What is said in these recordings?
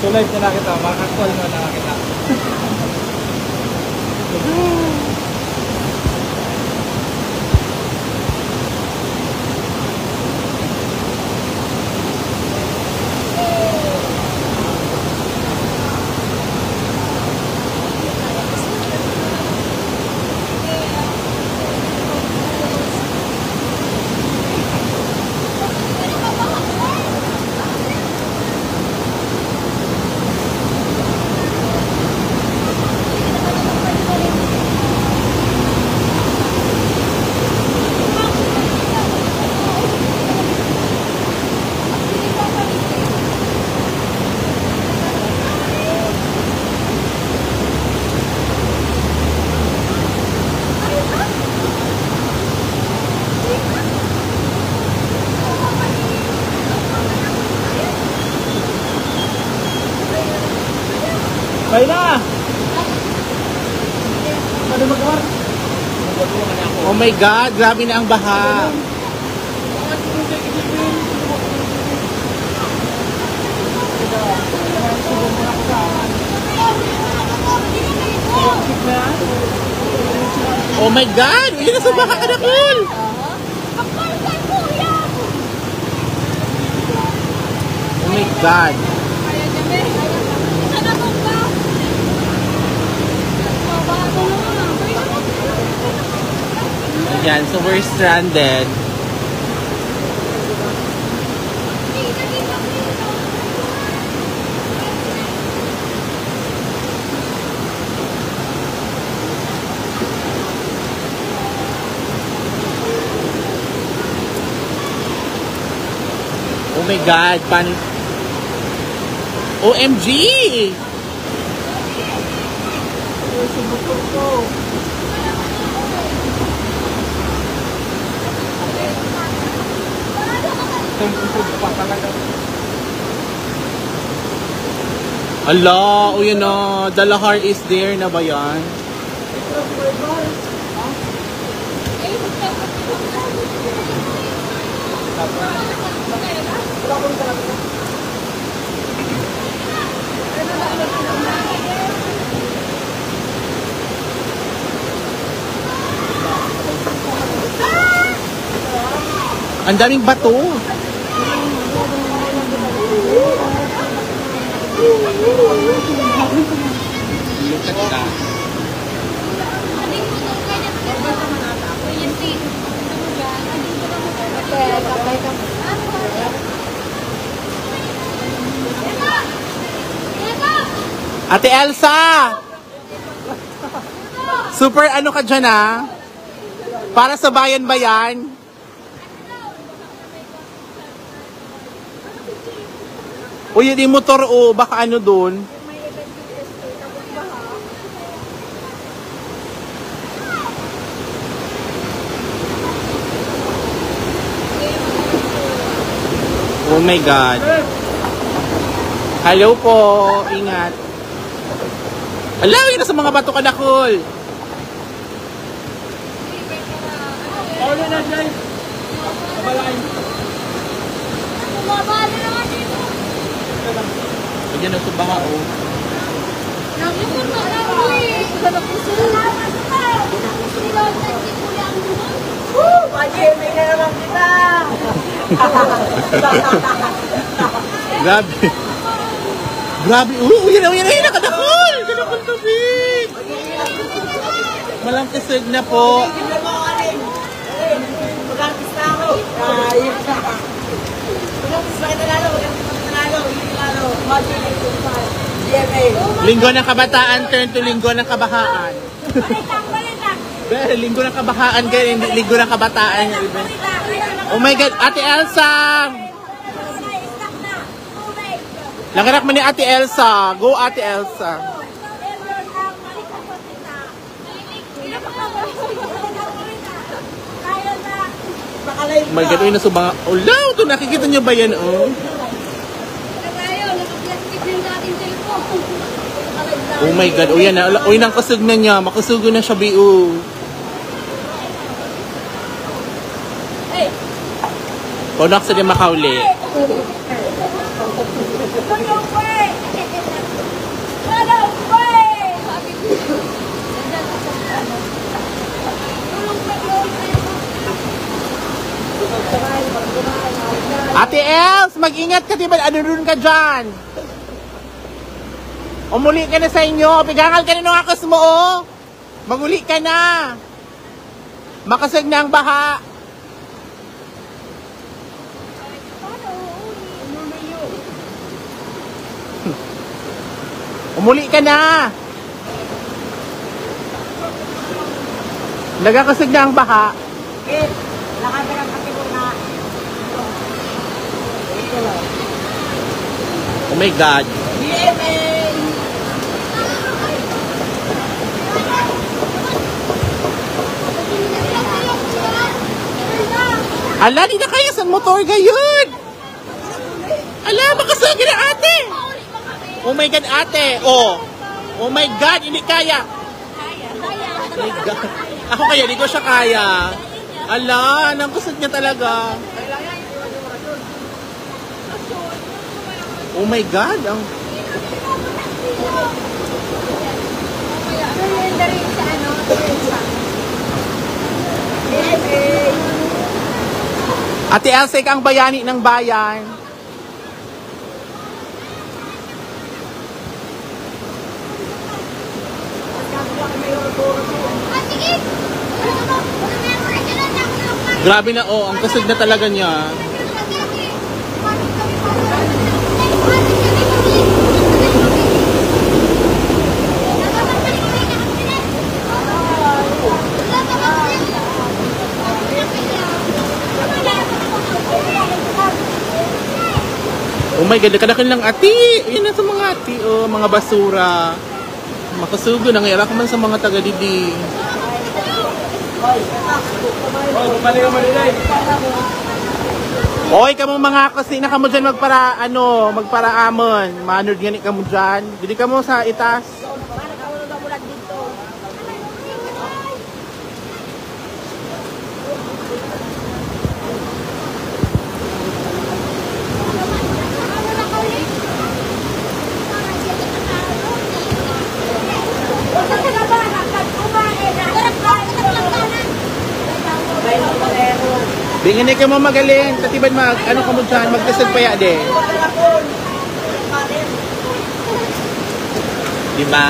So live na nakita, makakakol mo na nakita. Bay na! Ano magawa? Oh my God, grabe na ang baha. Oh my God, yun na sa baha ka na, Kul! Oh my God. Yan, so we're stranded. Oh my God, OMG! Allah, oh yun o, Dalahar is there na ba yan? Ang daming bato. Look at that. Ate Elsa! Super ano ka dyan ah? Para sa bayan ba yan? Uy, yung motor o baka ano doon? Oh my God. Hello po. Ingat. Alawin na sa mga bato ka na, Kul. Paulo na dyan. Kabalay. Bumabalo naman dito. Ayan na sa baha o. Nakikita na lang ko eh. Salamat ka. Sinunod si Kuya ang buhon. Woo! Pag-ibig na naman kita! Grabe. Grabe. Yan. Nakadakol. Kadakol tubig. Malang kasig na po. Mag-artist na ako. Ayun na. Mag-artist na kita lalo. GMA. Linggo ng kabataan turn to linggo ng kabahaan. Linggo ng kabahaan kayo, hindi linggo ng kabataan. Oh my God, Ate Elsa! Langanak mo ni Ate Elsa. Go, Ate Elsa. Oh my God, uy, nasubang. Oh, lao, ito, nakikita niyo ba yan, oh? Oh my God, uy, yan na. Uy, nang kasug na niya. Makasugo na siya, B.O. Konak sa di makauli. Ate Els, mag-ingat ka, diba? Ano rin ka dyan? Umuli ka na sa inyo. Pigangal ka na nung akas mo, oh. Maguli ka na. Makasag na ang baha. Umuli ka na. Nagkakasag na ang baha. Eh, lakad ka ng kape muna. Oh my God. DMA! Ala, di na kaya sa motor gayon. Ala, makasagin na ate. Oh my God, ate. Oh. Oh my God, hindi kaya. Oh my God. Ako kaya, di ko siya kaya. Ala, anong kusog niya talaga. Oh my God. Ang... Ate Elsa, ka ang bayani ng bayan. Grabe na, oh. Ang kusog na talaga niya. Oh my God, kadakin lang ati. Yan na sa mga ati, oh, mga basura. Makasugo, nangyayara ka man sa mga taga-didi. Oh, bumalik ka malilay. Oy, kamo mga kasi na kamo dyan magparaamon. Manod gani kamo dyan. Dili kamo sa itas. Bingin ka mo magaling. Tatiban ano ka mo dyan, magkasag pa ya de. Diba?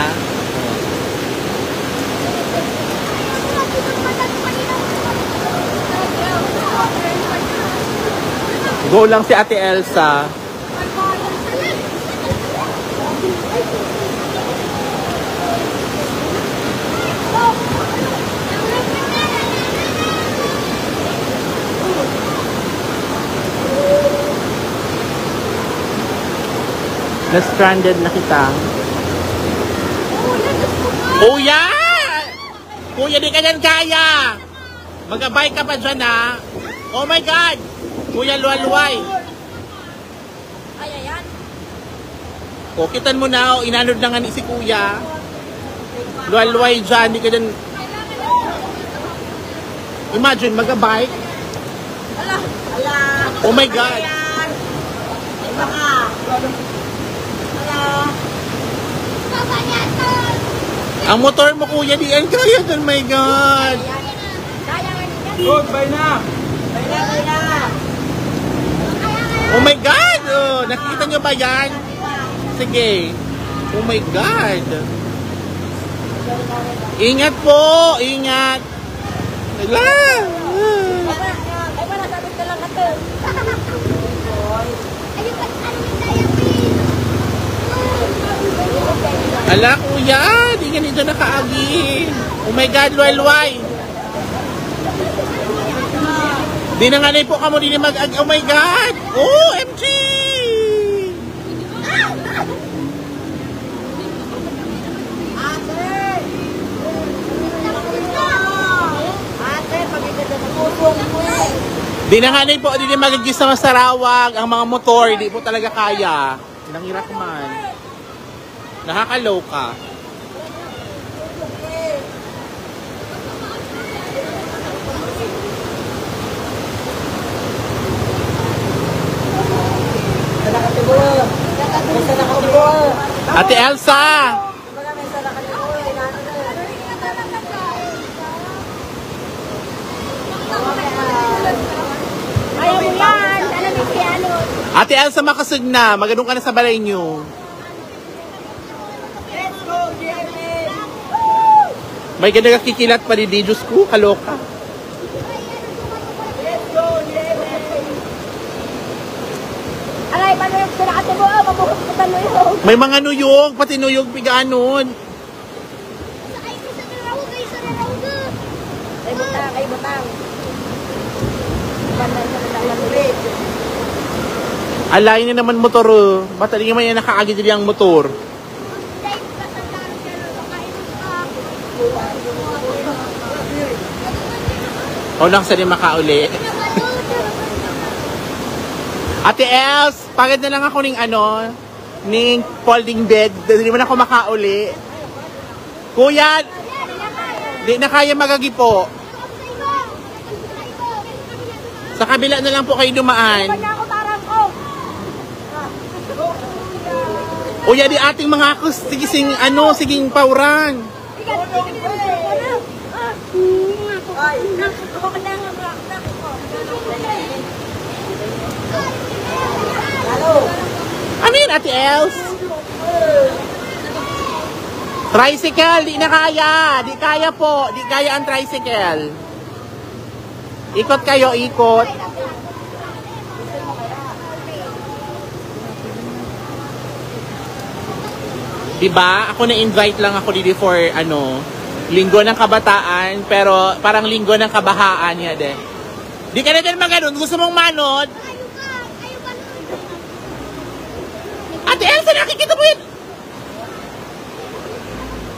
Go lang si Ate Elsa. Na-stranded na kita. Kuya! Kuya, di ka dyan kaya! Magabay ka pa dyan, ha? Oh my God! Kuya, luwal-luway. Ay, ayan. O, kitan mo na, o, inanod na nga ni si Kuya. Luwal-luway dyan, di ka dyan. Imagine, magabay. Ala. Ala! Oh my God! Ayan! Iba ka! Ala! Baba niya to. Ang motor mo, Kuya, di yan kaya dyan, my God! Kaya nga niya. Good, bye na. Kaya, kaya! Oh my God! Oh, nakikita nyo ba yan? Sige. Oh my God! Ingat po! Ingat! Ala! Ay, para sabi ka lang ito. Ayun, ano yung diabetes? Ala, Kuya! Di nga nito nakaagi. Oh my God, luway-luway! Di na nga na po kamo din mag-agi. Oh my God! OMG! Ate, pagkikita ng pusong mo eh. Di na nga na po din magagis sa Sarawag. Ang mga motor, di po talaga kaya. Nangirak man. Nakakaloka. Sana ka tibol. May sana ka tibol. Ate Elsa! Wala, may sana ka tibol. Inano na. Ate Elsa makasig na. Maganong ka na sa balay nyo. Let's go, Jeremy! May ganda kikilat pa rin, Diyos ko. Kaloka. Let's go, Jeremy! Aray, paano yung sinakate mo? Mabuhos ko sa nuyog. May mga nuyog. Pati nuyog piganon. Ay, isa na raw, isa na raw na. Ay, butang. Bandan sa naman ulit. Alay na naman motor. Ba't hindi man yan nakaagid din ang motor? Dahil kasalanan siya na makainin ka. O lang sa di makauli. Ate Els, pagod na lang ako ning folding bed. Hindi mo na ako makauli. Kuya, di na kaya magagipo. Sa kabila na lang po kayo dumaan. Kanya ako tarang ko. Uya di ating mga siging siging pauran. Ate Els. Tricycle, di na kaya. Di kaya po. Di kaya ang tricycle. Ikot kayo, ikot. Diba? Ako na-invite lang ako dito for linggo ng kabataan, pero parang linggo ng kabahaan yan eh. Di ka na din maganon, gusto mong manod? Ate Elsa, nakikita mo yan?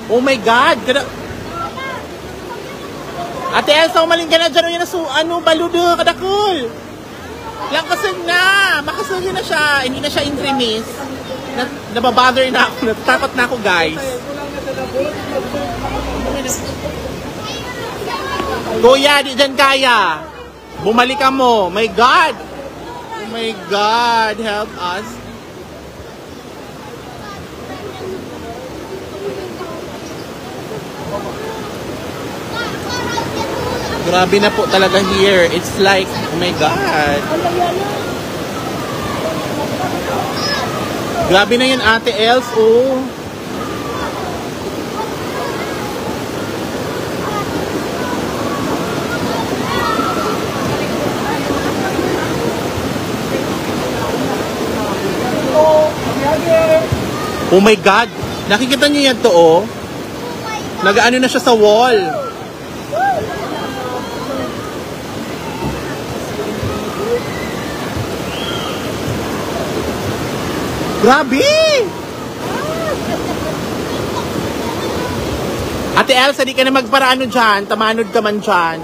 Oh my God! Ate Elsa, umaling ka na dyan, baludo, kadakol! Langkasan na! Makasagin na siya, hindi na siya intremis. Nababother na ako, natatakot na ako guys. Kuya, di dyan kaya. Bumalik ka mo. My God. Oh my God, help us. Grabe na po talaga here. It's like, oh my God. Grabe na yan, Ate Els, oh. Oh my God! Nakikita niyo yan to, oh. Nag-ano na siya sa wall. Grabe! Ate Elsa, di ka na magparaano dyan. Tamanod ka man dyan.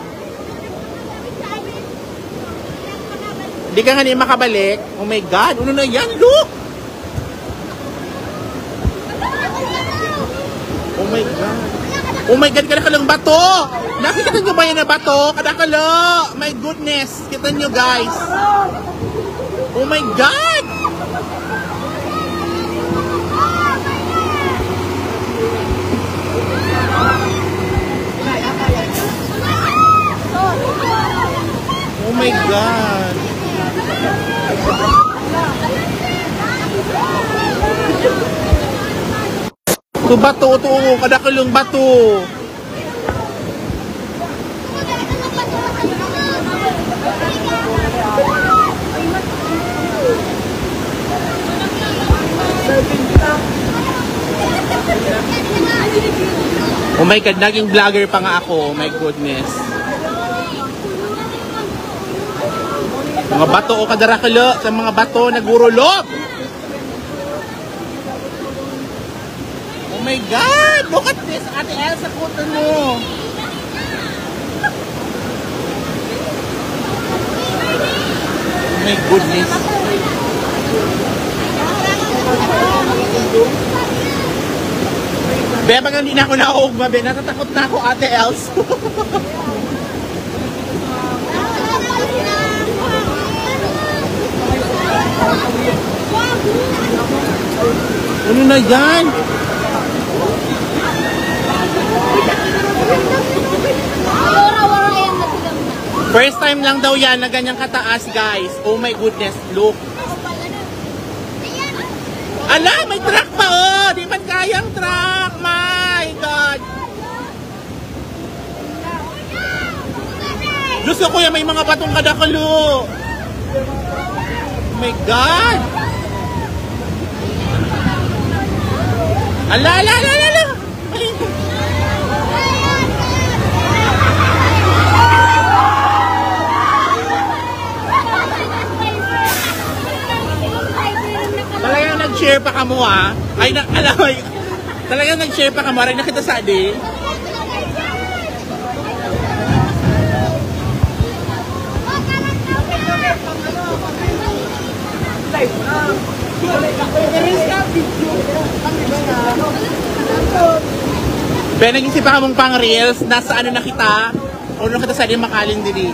Di ka nga na makabalik. Oh my God, ano na yan? Look! Oh my God. Oh my God, kadakalang bato! Nakikita nyo ba yan na bato? Kadakalo! My goodness! Kita nyo guys. Oh my God! Oh my God! Ito bato, ito, kadakalong bato. Oh my God, naging vlogger pa nga ako. Oh my goodness. Mga bato o kadarakalo sa mga bato nagurulog. Oh my God! Look at this! Ate Elsa, puto mo! Oh my goodness! Beba nga hindi na ako naugma, be. Natatakot na ako, Ate Elsa. Ano na yan? First time lang daw yan na ganyang kataas, guys. Oh my goodness, look. Ala, may truck pa oh! Di man kayang truck! My God! Diyos ko kuya, may mga batong kadakalo! Oh my God! Ala, ala, ala, ala, ala! Talagang nag-share pa ka mo ah. Ay, alam mo, talagang nag-share pa ka mo. Rin nakita sa adi. Pero nag-isip pa ka mong pang reels. Nasa ano na kita. O nakita sa adi makaling dili.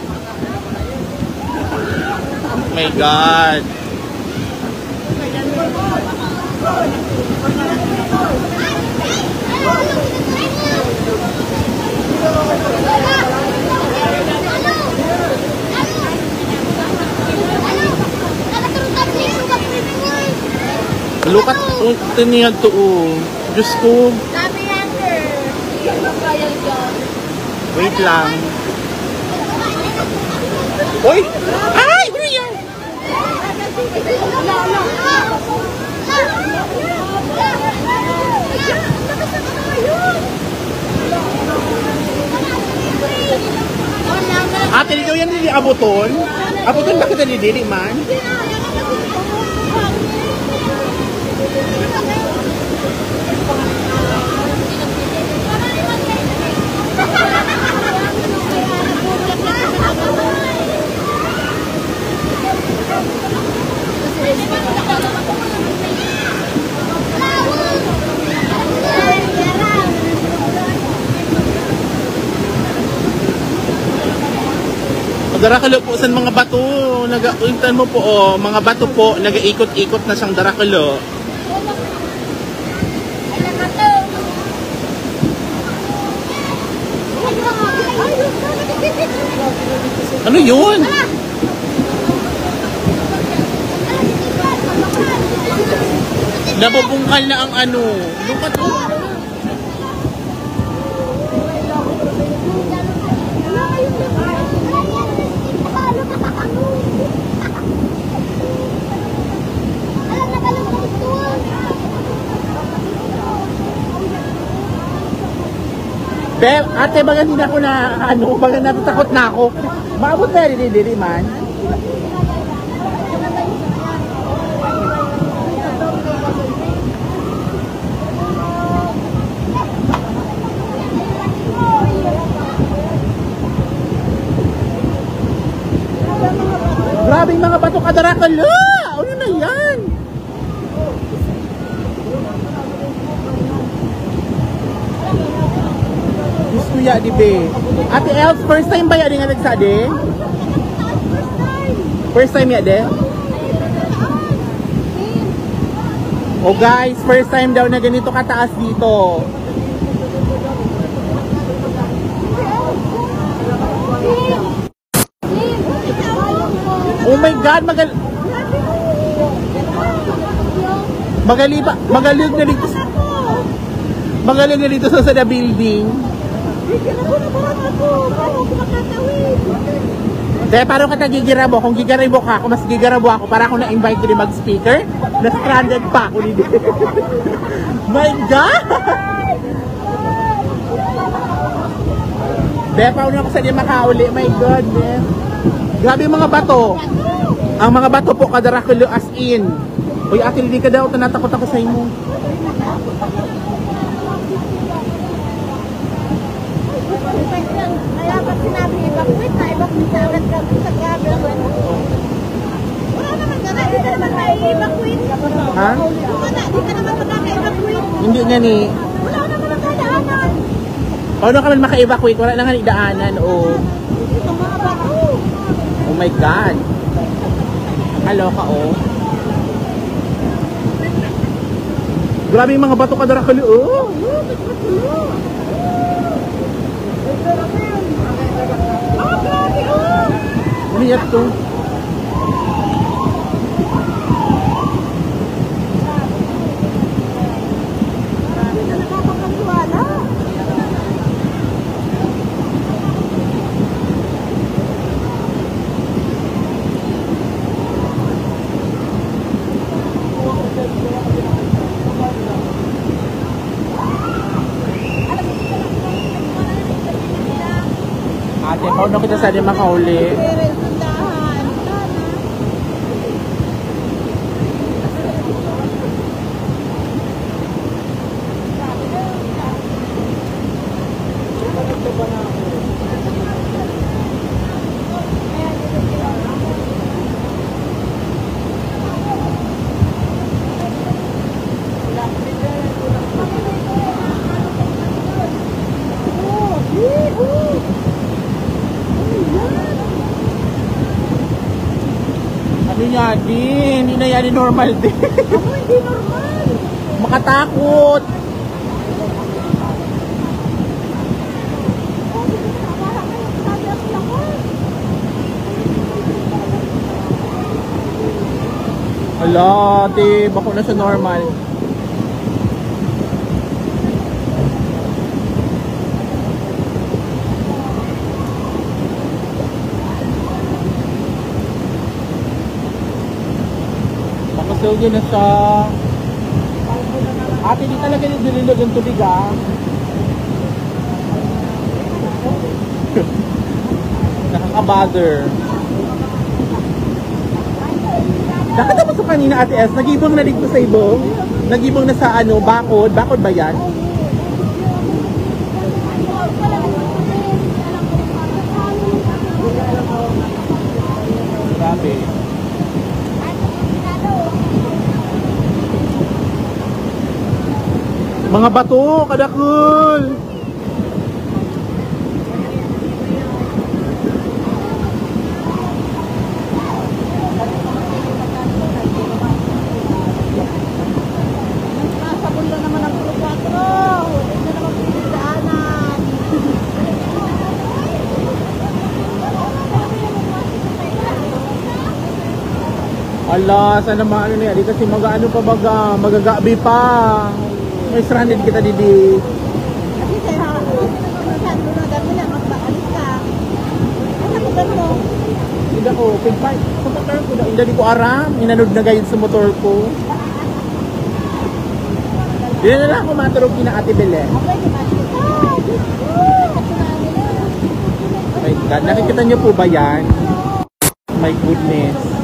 Oh my God. Lukat ito niya to oh. Diyos ko. Wait lang. Uy! Ay! Ano yan? Ate, ikaw yan hindi abuton? Abuton ba kita ni Dili man? Darakalo po sa mga bato, nag-uintan mo po oh, mga bato po, nag-iikot-ikot na siyang darakalo. Ano yun? Nabubungkal na ang ano. Lukat mo. Ate, baga hindi na ako na, ano, baga natatakot na ako. Maabot na rin, hindi man. Grabe mga bato kadarakala! Ano na yan? Gusto ya di be. Ate Els, first time ba yan nga nagsade? First time ya de? Oh guys, first time daw na ganito kataas dito. Oh my God, magaling na dito. Magaling na dito sa building. Dahil parang ka gigirabo. Kung gigirabo ka, kung mas gigirabo ako, para ako na-invite din mag-speaker, na-stranded pa ako dito. My God! Dahil paano ako sa di makauli. My God, man. Grabe yung mga bato. Ang mga bato po, kadarakulo as in. Uy, ate, hindi ka daw, tanatakot ako sa imo. Kaya pag sinabi evacuate na, evacuate na agad kami sa grabe. Wala naman ka na, hindi ka naman na-evacuate. Ha? Hindi ka naman makaka-evacuate. Hindi nga ni. Wala naman ang kadaanan. Paano ka man maka-evacuate? Wala lang nga idaanan o... Ito mga bato. Oh my God. Hello ka oh. Grabe yung mga bato kadarakulo oh. Ano yan to? Pauno kita sa di makauli. Pero yung tindahan. Ano yan, din? Hindi na yan normal din. Ako hindi normal. Makatakot. Ala, ate, bako na siya normal. Makasulgi na siya. Ate, di talaga nililog yung tubig, ah. Nakaka-bother. Nakita mo sa kanina, Ate S, nag-ibong na dito sa ibong? Nag-ibong na sa ano, bakod? Bakod ba yan? Grabe. Mga bato, kadakul! Nasabon lang naman ang Puro 4. Hindi na naman pinagdaanan. Ala, sana naman ano na yan, di kasi mag-ano pa baga, magagabi pa. May stranded kita, Didi. Kasi sa'yo ako. Saan mo na dami lang. Magpaalis ka. Ano mo ganito? Hindi ko, pigpay. Sa motor ko, hindi ko aram. Inanod na gayon sa motor ko. Hindi na lang ako maturog kina Ate Bele. Okay, dimasin. Oh my God, nakikita niyo po ba yan? My goodness.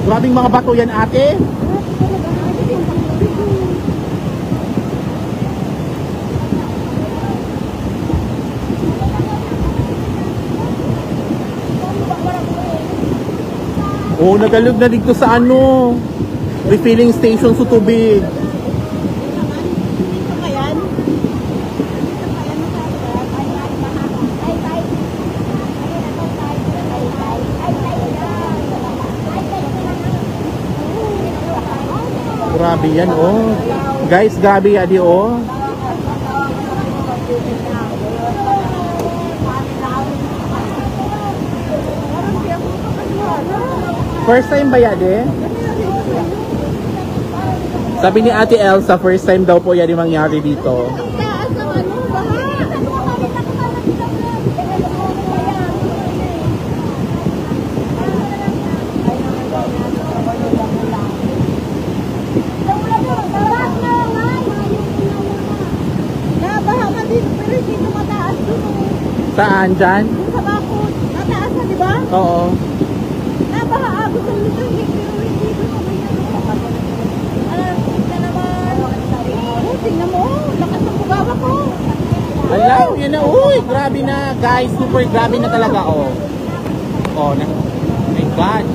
Grabing mga bato yan, ate. Oh, nagalog na dito sa ano, refilling station sa tubig. Dito ka yan? Grabe yan, oh. Guys, grabe yan, oh. First time ba yan, eh? Sabi ni Ate Elsa, first time daw po yan yung mangyari dito. Taas ng ano, baha. Nabaha man dito, pero hindi ito mataas doon. Saan, dyan? Doon sa bakod. Mataas na, di ba? Oo. Nabaha agos ang lugar, pero hindi doon. Tingnan naman. Oh, tingnan mo. Lakas ng bugawa ko. Alaw, yun na, uy, grabe na, guys, super grabe na talaga, oh. Oh, my God.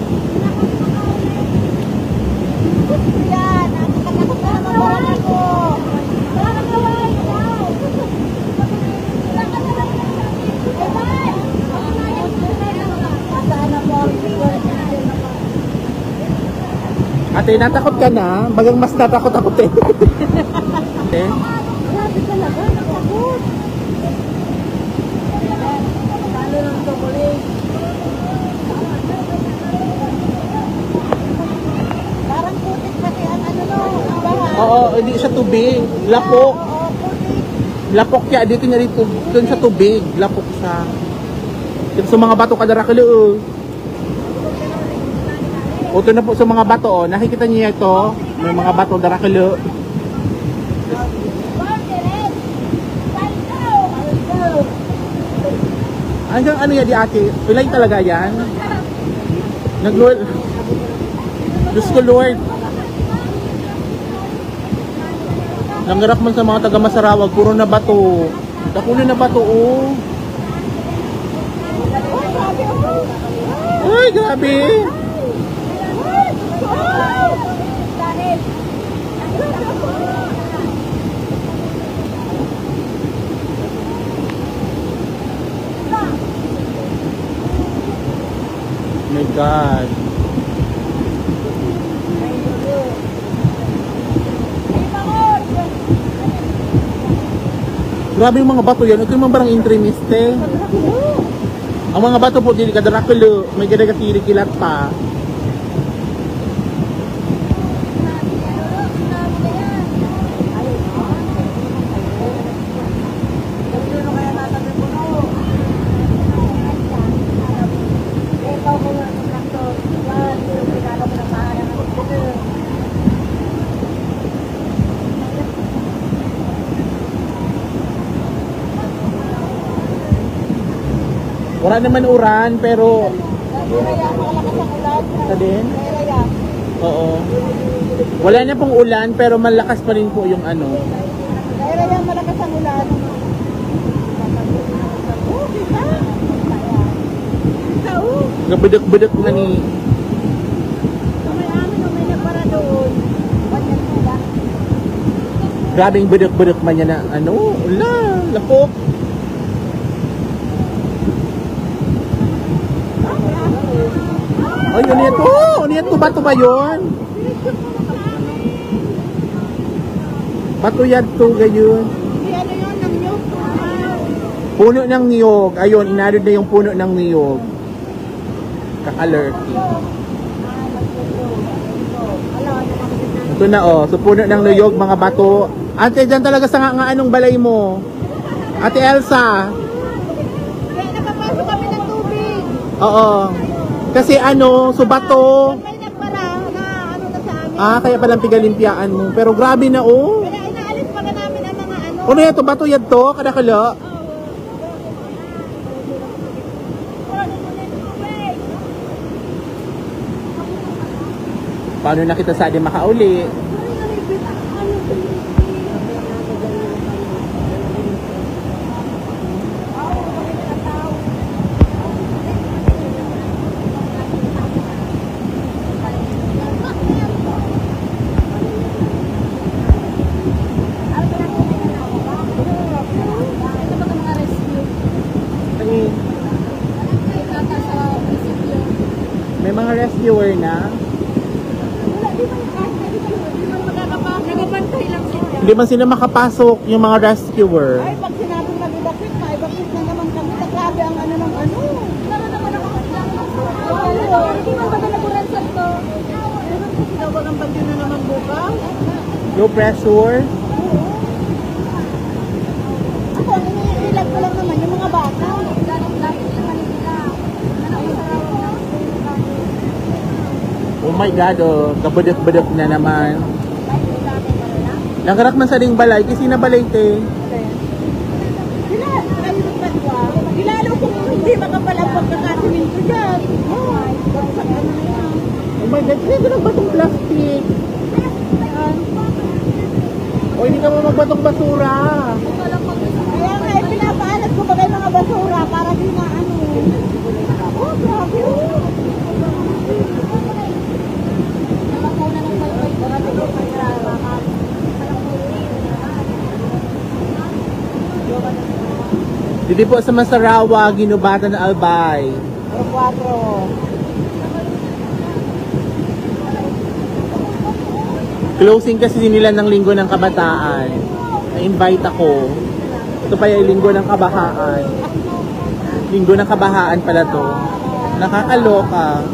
Yan, nakakatakot na naman bahay ko. Ate, natakot ka na? Bagang mas natakot ako, te. Eh? Grabe talaga, nakakot. Lalo ng chocolate. Parang putik pati ang ano no, ang bahay. Oo, hindi siya tubig. Lapo. Oo, putik. Lapok siya. Dito niya dito. Doon sa tubig. Lapok siya. Dito sa mga bato kadarakalo. O ito na po sa mga bato. Oh. Nakikita niya ito. May mga bato darakalo. Hanggang ano yan di ate? Ulay talaga yan? Nag-Lord. Diyos ko Lord. Nangarap man sa mga taga Masarawag, puro na bato. Dakunin na bato, oh. Ay, grabe. Oh my God. Grabe yung mga bato yan. Ito yung mga barang intrimiste. Ang mga bato po, dili kadarakulo. May gadagatiri kilat pa. Wala naman uran, pero... Sa din? Oo. Wala na pong ulan, pero malakas pa rin po yung ano. Kaya yan malakas ang ulan. Nabudok-budok na ni... May amin o may nagpara doon. Grabing budok-budok man niya na ano. Wala, lapok. Ay, ano yan to? Ano yan to? Bato ba yun? Bato yan to, gayon. Ano yun, ng niyog? Puno ng niyog. Ayun, inadod na yung puno ng niyog. Kaka-lurking. Ito na oh. So, puno ng niyog, mga bato. Ate, dyan talaga sa nga anong balay mo? Ate Elsa. Kaya nakapasok kami ng tubig. Oo. Kasi ano, so bato. May nagpara na ano na sa amin. Ah, kaya palang pigalimpiaan mo. Pero grabe na oh. Kaya inaalis pa ka namin ang mga ano. Ano yan to? Bato yan to? Kadakala? Paano na kita sa atin makauli? May mga rescuer na. Nagabantay lang sila. Hindi man sila makapasok yung mga rescuer. Ay, pag sinabing mag-evacuate, ma-evacuate na naman kami. Grabe ang ano ng ano. Hindi man ba nalaguran sa ito? Tinawag ang bagyo na naman bukas. Low pressure. Ako, iniilag ko lang naman yung mga bata. Oh my God, oh. Kabudok-budok na naman. Nagarak man sa ding balay. Kasi nabalay te. Lalo kung hindi makapalang pagkakasiminto dyan. Oh my God, hindi ka batong plastic. O hindi ka mo magbatong basura. Kaya nga, pinapaalat ko ba kayo mga basura para di na ano. Oh, grabe. Dito po sa Masarawa, ginubatan na Albay. 4. Closing kasi nila ng Linggo ng Kabataan. Na-invite ako. Ito pa yung Linggo ng Kabahaan. Linggo ng Kabahaan pala to. Nakakaloka.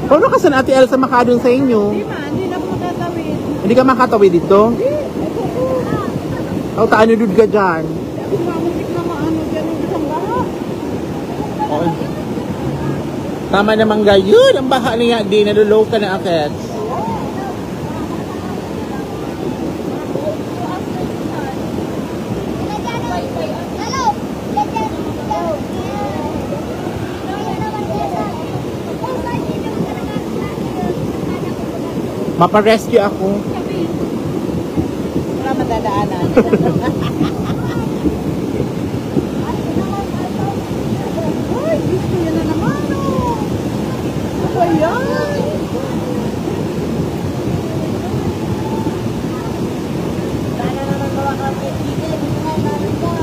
Paano ka saan Ate Elsa makadun sa inyo? Hindi na po tatawid. Hindi ka makatawid dito? O, taano dud ka dyan? Mamuntik na maano dyan yung isang baha. Oo. Tama naman gayon. Ang baha niya di. Nalulow ka na akit. Maparescue ako. Wala madadaanan. Ay, gusto niya na naman, oh. Ano ba yan? Sana naman gawa ka ang pagkita. Gusto nga namin ka.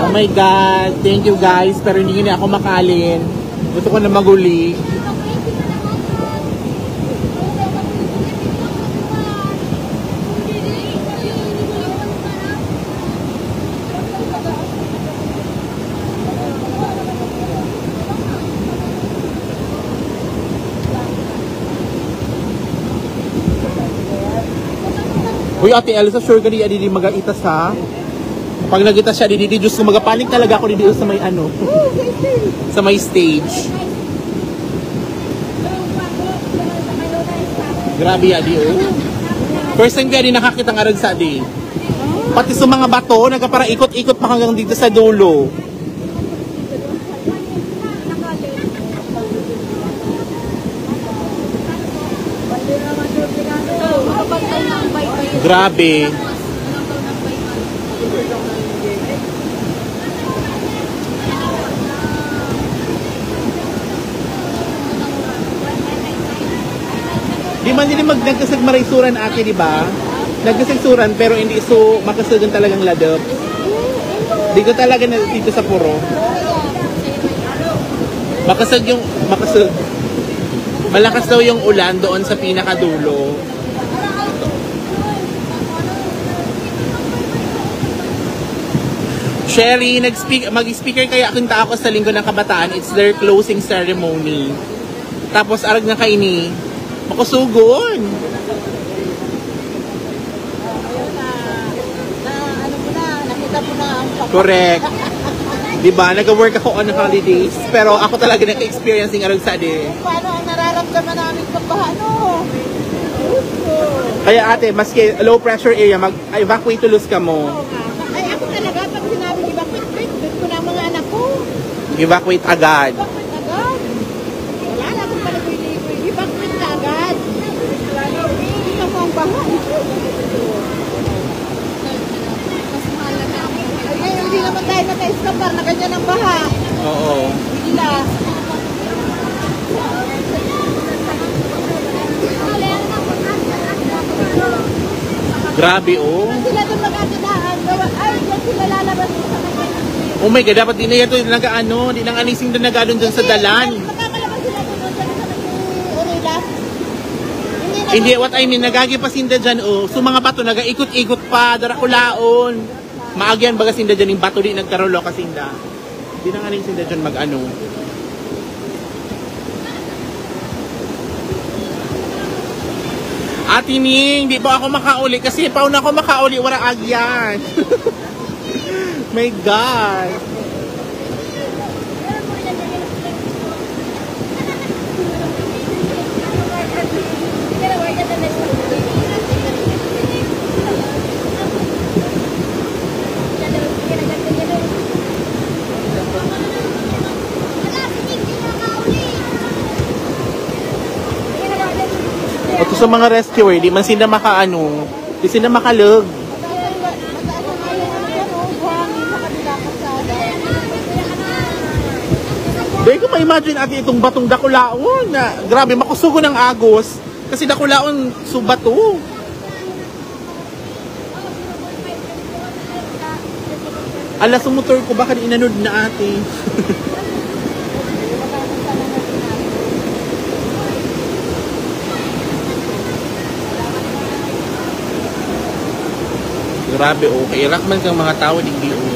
Oh my God. Thank you guys. Pero hindi na ako makalin. Gusto ko na maguli. Uy, Ate Elsa, sure ka di mag-aitas ha? Pag nag-itas siya, di Diyos ko, magapanik talaga ako di sa may ano. Sa may stage. Grabe ya di oh. First time kaya di nakakita ng arag sa di. Pati sa mga bato, nagkapara ikot-ikot pa hanggang dito sa dulo. Grabe. Di man din nagkasagmaraysuran ate, di ba? Nagkasagsuran pero hindi so makasagan talagang ladop. Di ko talaga na dito sa puro. Makasag. Malakas daw yung ulan doon sa pinakadulo. Sherry, mag-speaker kaya akong ako sa Linggo ng Kabataan. It's their closing ceremony. Tapos arag na kaini. Makusugon. Ano mo na, nakita mo na ang Correct. Diba? Nag-work ako on holidays. Pero ako talaga naka-experiencing arag sa ade. paano ang nararamdaman namin pagbaha, no? Kaya ate, maski low pressure area, mag-evacuate tulos ka mo. Ay, ako talaga, pag sinabi ni Bakit, doon ko na ang mga anak ko. Evacuate agad. Bakit agad? Wala na akong palagoy-ligoy. Bakit na agad? Hindi ka mo ang baha. Ay, ngayon, hindi naman tayo naka-escapar na ganyan ang baha. Oo. Bigla. Grabe oh. Sila doon mag-agadaan. Ay, yan sila lalabas sa kanila. Oh my God, dapat di na yan ito nag-ano, di nang anising doon nagalon dun sa dalan. Makakalabas sila doon sa Orila. Hindi, what I mean, nagagipasinda dyan oh. So mga bato, nagaikot-ikot pa, darakulaon. Maagyan baga sinda dyan yung bato di nagkarulo kasinda. Di nang anising dyan mag-ano. Ate Ning, di pa ako makauli kasi pauna ako makauli, wala agyan. My God. Ito sa mga rescuer, di man sila makaano, di sila makalug. Dahil ko ma-imagine ati itong batong dakulaon na grabe makusugo ng agos kasi dakulaon subato. Ala, sumutor ko baka inanod na ate. Grabe oh, kairak man kang mga tao hindi oh.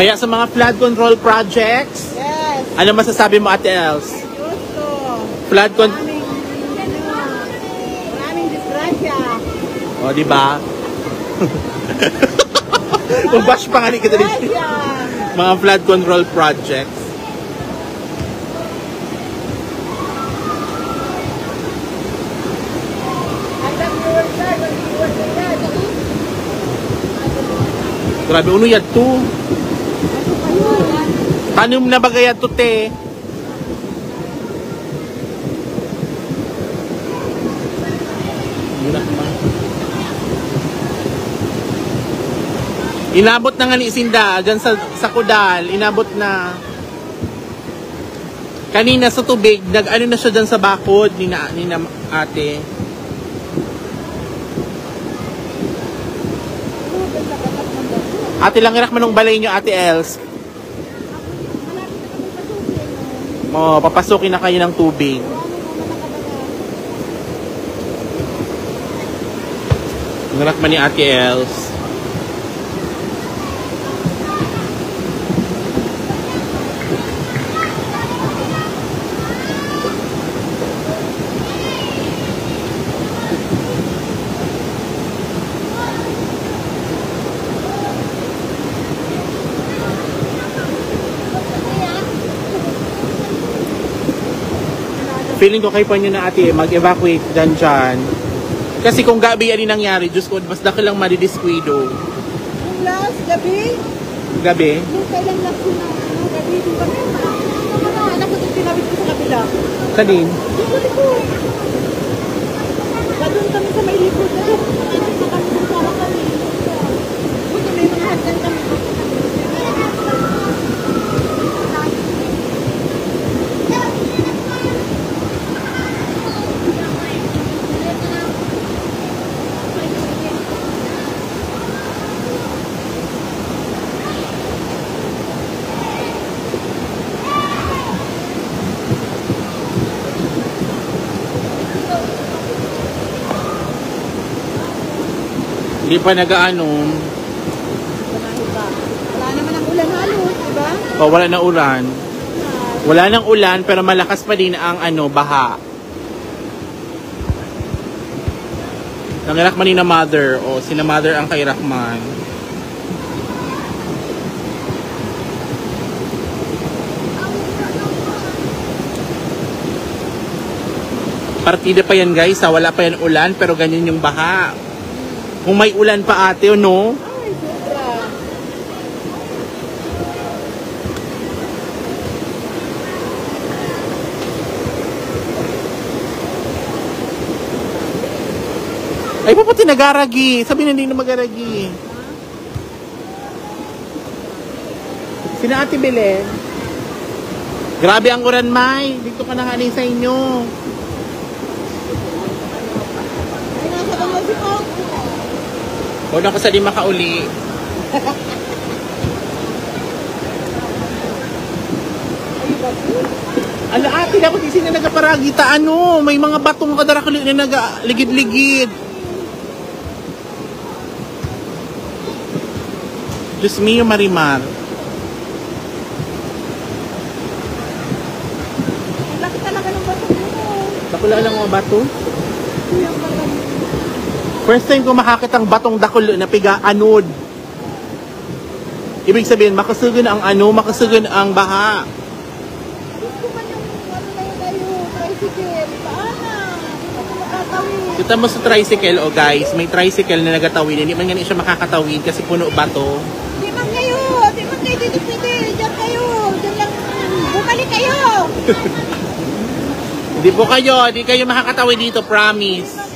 Kaya sa mga flood control projects, Yes. ano masasabi mo, Ate Els? Gusto. Flood control... Maraming disgrasya. O, di ba? Ubash pa nga ni kita dito. Disgrasya. Mga flood control projects. Grabe, uno yan to. Tanim na bagay yan to, te. Inabot na nga ni Sinda dyan sa Kudal, inabot na. Kanina sa tubig, nag-ano na siya dyan sa bakod ni na ate. Ate lang irak manong balay nyo, Ate Els. Papasukin na kayo ng tubig. Irak man ni Ate Els. Feeling ko kayo pa nyo na ate, mag-evacuate dyan. Kasi kung gabi yan yung nangyari, Diyos ko, mas daki lang madidisquido. Yung last gabi, Gabi? yung kailan last na gabi, di ba mga anak ko yung pinabit ko sa kabila. Kanin? Likod. Doon kami sa may likod. Doon kami sa kami. Buti may mga hagdan kami. Hindi pa nag-ano. Wala naman ang ulan halos, di ba? O, wala na ulan. Wala nang ulan, pero malakas pa din ang baha. Nangirakman ni na mother. O, sina mother ang kairakman. Partida pa yan guys, wala pa yan ulan, pero ganyan yung baha. Kung may ulan pa ate, no? Ay, sobra. Ay, paputi nagaragi. Sabi na hindi na magaragi. Sina Ate Belen? Grabe ang uran, May. Dito ka na nga sa inyo. Ay, nasa bangay si Pong. Huwag ako sa di makauli. Ala ate, dapat isin na nagaparagita. May mga batong kadarakali na nagaligid-ligid. Diyos mio, Marimar. Laki talaga ng bato mo. Bakula lang mga bato. First time ko makakita ang batong dakulo na piga anod. Ibig sabihin, makasugan ang makasugan ang baha. Gusto man yung na yun tayo, tricycle. Paana? Ako makatawid. Kita mo sa tricycle, guys, may tricycle na nagatawid. Hindi man ganun siya makakatawid kasi puno bato. Di man kayo dito pwede. Diyan kayo. Diyan lang. Bumalik kayo. Hindi kayo makakatawid dito, promise. Pwede.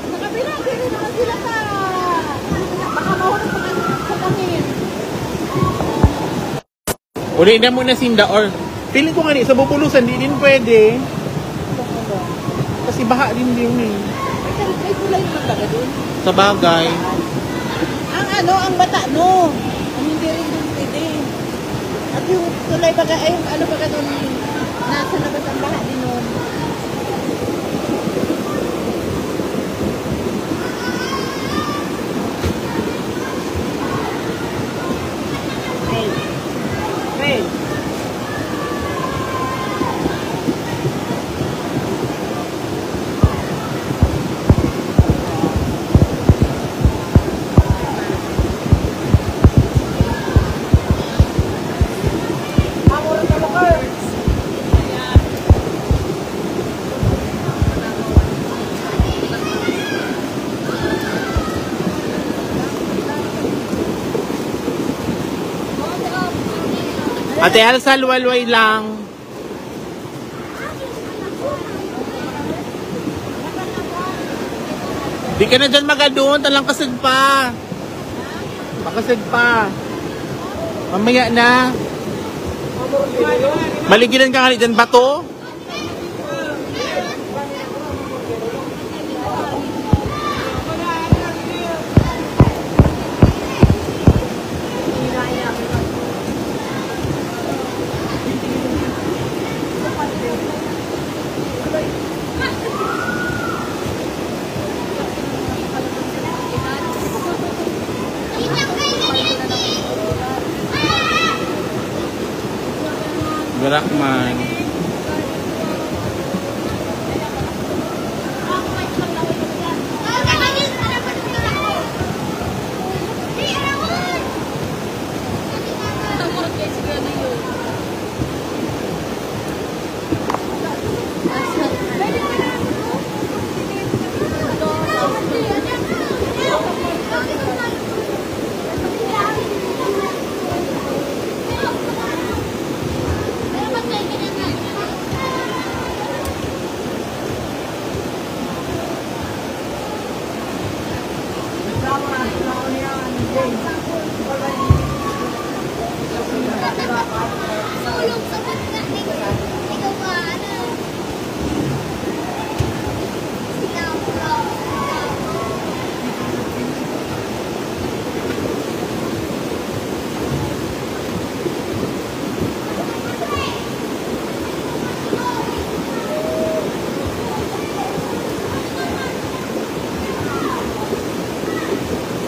Nakabila naman sila sa... Baka mahulog sa langit. Uli na muna Sinda or feeling ko nga sa bubulusan, di din pwede. Kasi baha din eh. May kulay naman baga dun. Sa bagay. Ang bata, no. Ang hindi rin dun pwede. At yung tulay baga, baga dun, nasa labas ang baha din nun. Ate Elsa, luwalway lang. Di ka na dyan magadun, talang kasig pa. Makasig pa. Mamaya na. Maligilan ka nga dyan ba to? Gerakman.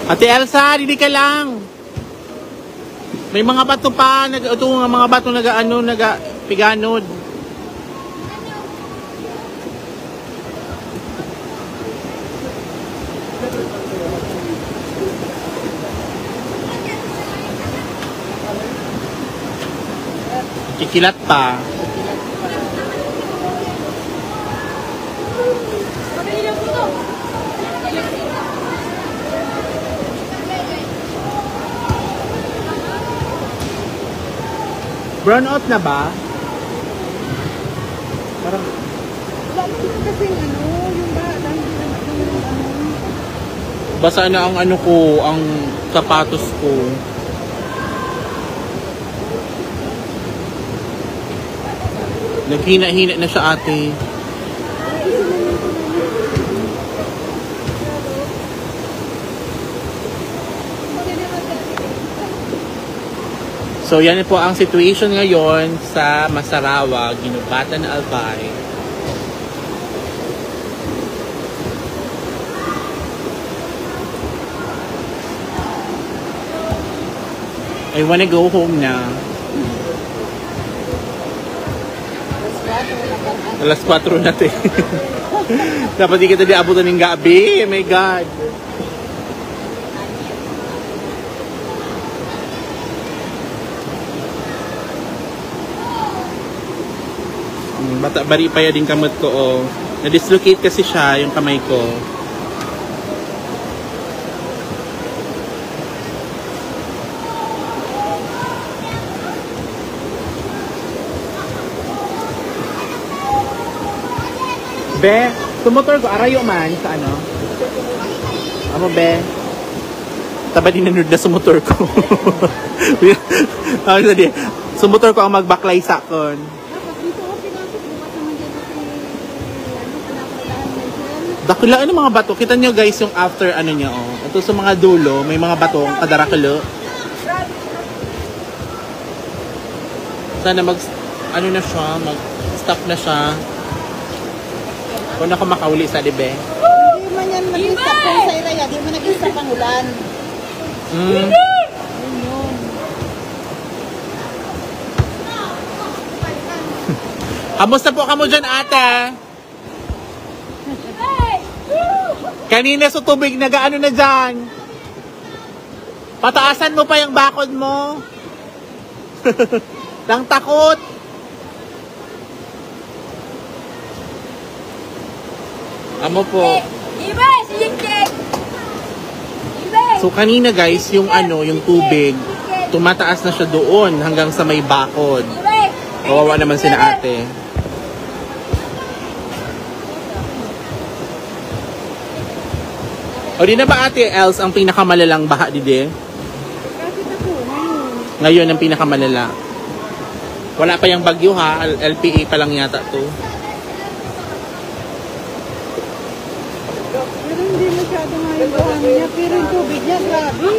Ate Elsa, dili ka lang. May mga bato pa, ito nga mga bato piganod. Kikilat pa. Brown out na ba? Parang Wala naman kasing yung basa na ang ko, ang sapatos ko. Naghina-hina na siya, ate. So, yan po ang situation ngayon sa Masarawa, Ginubatan, Albay. I wanna go home na. Alas 4 na tayo. Dapat di kita diabutan ng gabi. Oh my God. Bata bari pa ya din kamot ko, oh. Na-dislocate kasi siya yung kamay ko. Be, tumotor ko arayo man sa ano? Amo be. Taba din nanood na sumotor ko. Sumotor ko ang magbaklay sa kon. Dakula ano mga bato. Kita nyo guys yung after ano niya, oh. Ito sa mga dulo, may mga batong kadarakalo. Sana ano na siya, mag-stop na siya. Kung ako makauli sa libe. Hindi man yan nag-stop sa Iraya. Hindi man nag-stop ang ulan. Yun. Kamusta po kamo dyan, ate? Kanina sa tubig, nagaano na dyan? Pataasan mo pa yung bakod mo. Lang takot. Amo po. So kanina guys, yung ano, yung tubig, Tumataas na siya doon hanggang sa may bakod. Kawawa naman si na ate. O di na ba ate Els ang pinakamalalang baha dide? Kasi ako, ngayon. Ngayon ang pinakamalala. Wala pa yung bagyo ha, LPA pa lang yata to. Pero hindi masyado nga yung buhangin niya. Pero yung tubig niya, grabe.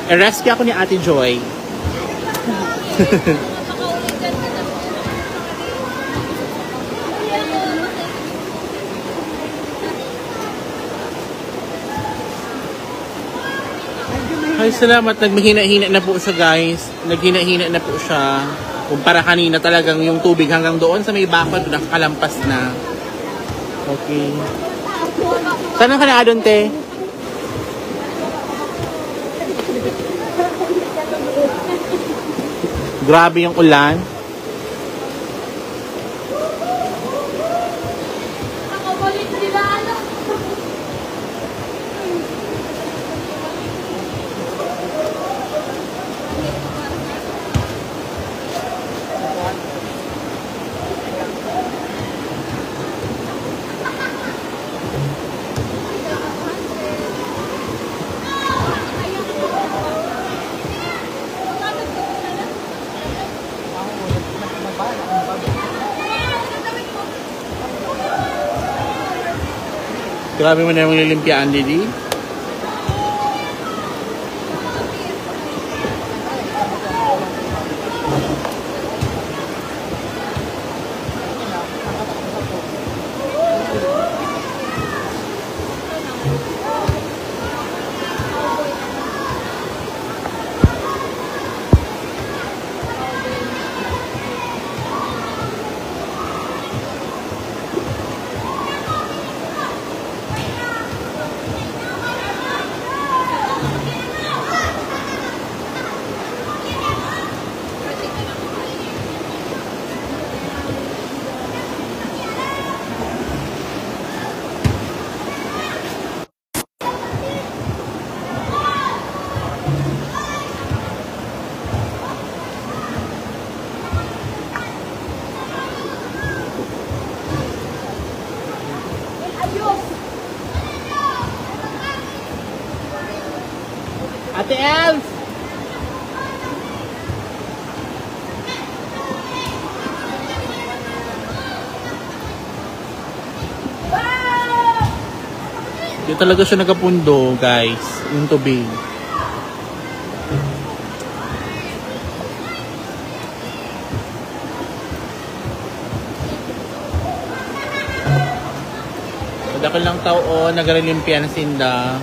I-rescue ako ni Ate Joy. Ay, salamat. Nagmahina-hina na po siya, guys. Naghina-hina na po siya. Kumpara kanina talagang yung tubig hanggang doon sa may bakod, nakakalampas na. Okay. Saan ka na doon, te? Grabe yung ulan. Grabe mo na yung lilimpiaan, Didi. Ate Els! Di talaga siya nagapundo, guys. Yung tubig. Madakal lang tao, nagarilimpia na sinda.